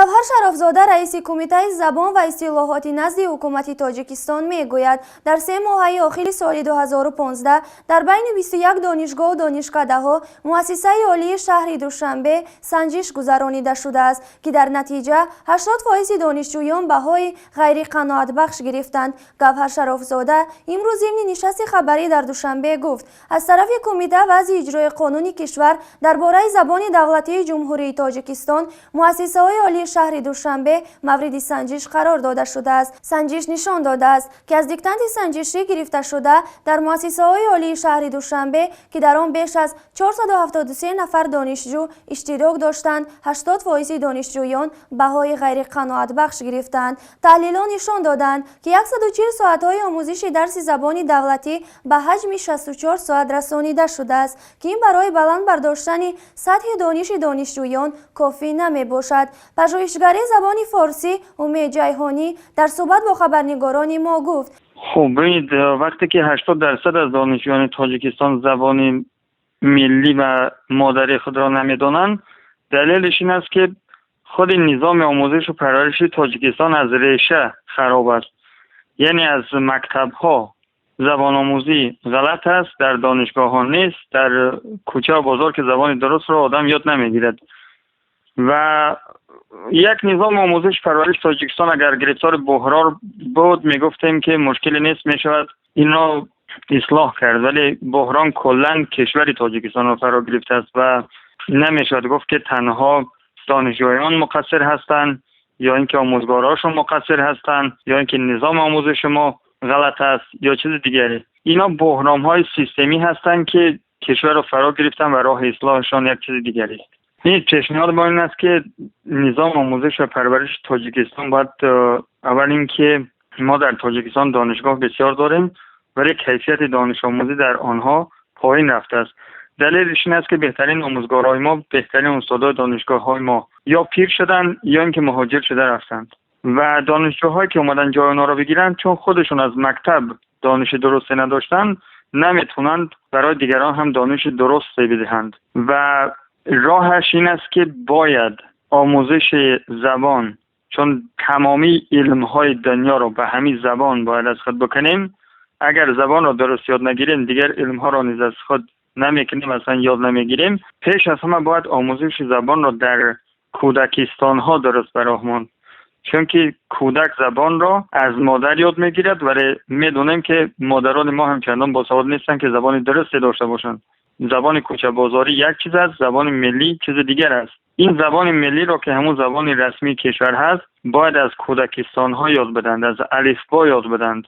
گوهر شرافزاده رئیس کمیته زبان و اصطلاحات نزد حکومت تاجیکستان میگوید در 3 ماهه آخر سال 2015 در بین 21 دانشگاه و دانشکده‌ها مؤسسه عالی شهر دوشنبه سنجش گذرانیده شده است که در نتیجه 80% دانشجویان بهای غیر قناعت بخش گرفتند. گوهر شرافزاده امروز ضمن نشست خبری در دوشنبه گفت از طرف کمیته وضع اجرای قانون کشور درباره زبان دولتی جمهوری تاجیکستان مؤسسه‌های عالی شهر دوشنبه مورد سنجش قرار داده شده است. سنجش نشان داده است که از دیکتند سنجشی گرفته شده در مؤسسه‌های عالی شهر دوشنبه که در آن بیش از 473 نفر دانشجو اشتراک داشتند، 80% دانشجویان بهای غیر قناعت بخش گرفتند. تحلیلان نشان دادند که 140 ساعت‌های آموزش درس زبان دولتی به حجم 64 ساعت رسانیده شده است که این برای بلند برداشتن سطح دانش دانشجویان کافی نمی باشد. پژوهشگر زبان فارسی امید جیهانی در صحبت با خبرنگاران ما گفت: خب ببینید، وقتی که 80% از دانشجویان تاجیکستان زبان ملی و مادری خود را نمیدانند، دلیلش این است که خود نظام آموزش و پرورش تاجیکستان از ریشه خراب است. یعنی از مکتب ها زبان آموزی غلط است، در دانشگاه ها نیست، در کوچه و بازار که زبان درست را آدم یاد نمیگیرد و یک نظام آموزش پرورش تاجیکستان اگر گرفتار بحران بود میگفتیم که مشکلی نیست، میشود این را اصلاح کرد، ولی بحران کلا کشور تاجیکستان را فرا گرفته است و نمیشود گفت که تنها دانشجویان مقصر هستند یا اینکه آموزگاراشون مقصر هستند یا اینکه نظام آموزش ما غلط است یا چیز دیگری. اینا بحران‌های سیستمی هستند که کشور را فرا گرفتن و راه اصلاحشان یک چیز دیگری است. این پیشنهاد ما این است که نظام آموزش و پرورش تاجیکستان باید اول اینکه ما در تاجیکستان دانشگاه بسیار داریم ولی کیفیت دانش آموزی در آنها پایین رفته است. دلیلش این است که بهترین آموزگارهای ما، بهترین استادای دانشگاه‌های ما یا پیر شدن یا اینکه مهاجر شده رفتند و دانشجوهایی که اومدن جای اونا رو بگیرن چون خودشون از مکتب دانش درستی نداشتن نمیتونند برای دیگران هم دانش درستی بدهند و راهش این است که باید آموزش زبان، چون تمامی علم‌های دنیا رو به همین زبان باید از خود بکنیم. اگر زبان رو درست یاد نگیریم دیگر علم‌ها رو نیز از خود نمیکنیم، اصلا یاد نمیگیریم. پیش از همه باید آموزش زبان رو در کودکستان ها درست براهمان، چون که کودک زبان را از مادر یاد میگیرد ولی میدونیم که مادران ما هم چندان باسواد نیستن که زبان درستی داشته باشند. زبان کوچه بازاری یک چیز است، زبان ملی چیز دیگر است. این زبان ملی را که همون زبان رسمی کشور هست باید از کودکستان ها یاد بدند، از الفبا یاد بدند.